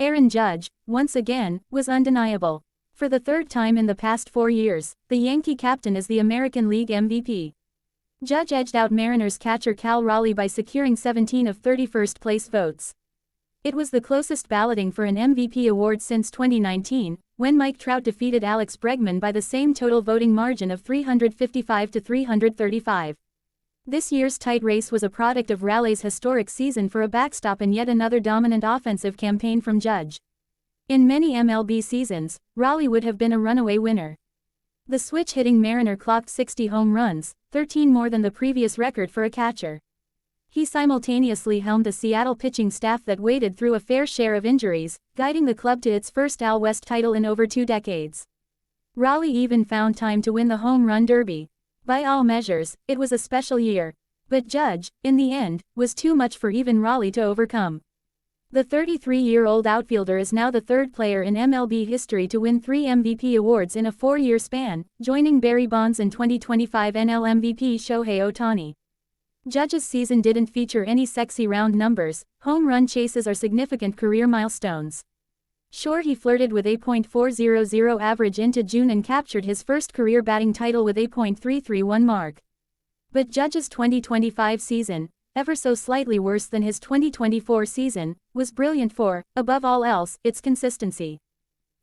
Aaron Judge, once again, was undeniable. For the third time in the past 4 years, the Yankee captain is the American League MVP. Judge edged out Mariners catcher Cal Raleigh by securing 17 of 31st place votes. It was the closest balloting for an MVP award since 2019, when Mike Trout defeated Alex Bregman by the same total voting margin of 355 to 335. This year's tight race was a product of Raleigh's historic season for a backstop and yet another dominant offensive campaign from Judge. In many MLB seasons, Raleigh would have been a runaway winner. The switch-hitting Mariner clocked 60 home runs, 13 more than the previous record for a catcher. He simultaneously helmed a Seattle pitching staff that waded through a fair share of injuries, guiding the club to its first AL West title in over 2 decades. Raleigh even found time to win the Home Run Derby. By all measures, it was a special year. But Judge, in the end, was too much for even Raleigh to overcome. The 33-year-old outfielder is now the third player in MLB history to win 3 MVP awards in a 4-year span, joining Barry Bonds and 2025 NL MVP Shohei Ohtani. Judge's season didn't feature any sexy round numbers. Home run chases are significant career milestones. Sure, he flirted with a .400 average into June and captured his first career batting title with a .331 mark. But Judge's 2025 season, ever so slightly worse than his 2024 season, was brilliant for, above all else, its consistency.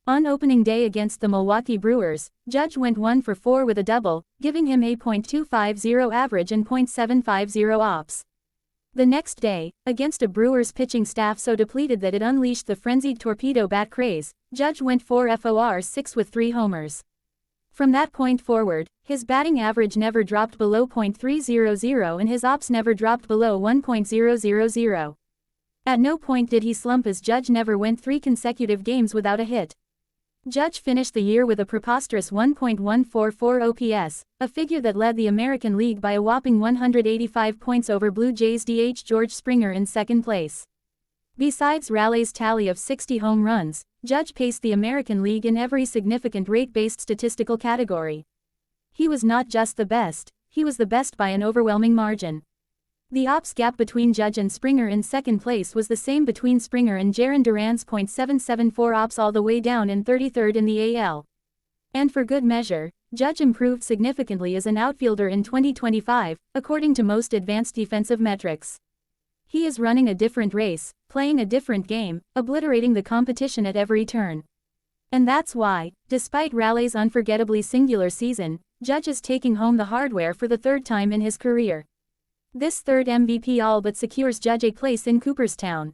On opening day against the Milwaukee Brewers, Judge went 1 for 4 with a double, giving him a .250 average and .750 ops. The next day, against a Brewers pitching staff so depleted that it unleashed the frenzied torpedo bat craze, Judge went 4 for 6 with 3 homers. From that point forward, his batting average never dropped below .300 and his ops never dropped below 1.000. At no point did he slump as Judge never went 3 consecutive games without a hit. Judge finished the year with a preposterous 1.144 OPS, a figure that led the American League by a whopping 185 points over Blue Jays DH George Springer in second place. Besides Raleigh's tally of 60 home runs, Judge paced the American League in every significant rate-based statistical category. He was not just the best, he was the best by an overwhelming margin. The ops gap between Judge and Springer in second place was the same between Springer and Jarren Duran's .774 ops all the way down in 33rd in the AL. And for good measure, Judge improved significantly as an outfielder in 2025, according to most advanced defensive metrics. He is running a different race, playing a different game, obliterating the competition at every turn. And that's why, despite Raleigh's unforgettably singular season, Judge is taking home the hardware for the 3rd time in his career. This 3rd MVP all but secures Judge a place in Cooperstown.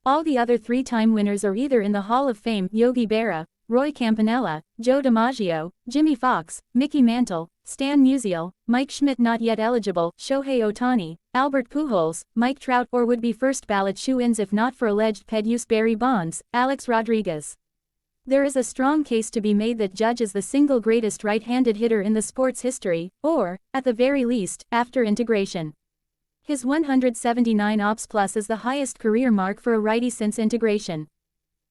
All the other 3-time winners are either in the Hall of Fame: Yogi Berra, Roy Campanella, Joe DiMaggio, Jimmy Fox, Mickey Mantle, Stan Musial, Mike Schmidt not yet eligible, Shohei Ohtani, Albert Pujols, Mike Trout, or would be first ballot shoo-ins if not for alleged ped use Barry Bonds, Alex Rodriguez. There is a strong case to be made that Judge is the single greatest right-handed hitter in the sport's history, or, at the very least, after integration. His 179 ops plus is the highest career mark for a righty since integration.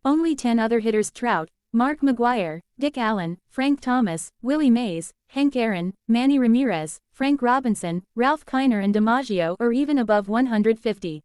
Only 10 other hitters, Trout, Mark McGwire, Dick Allen, Frank Thomas, Willie Mays, Hank Aaron, Manny Ramirez, Frank Robinson, Ralph Kiner and DiMaggio, are even above 150.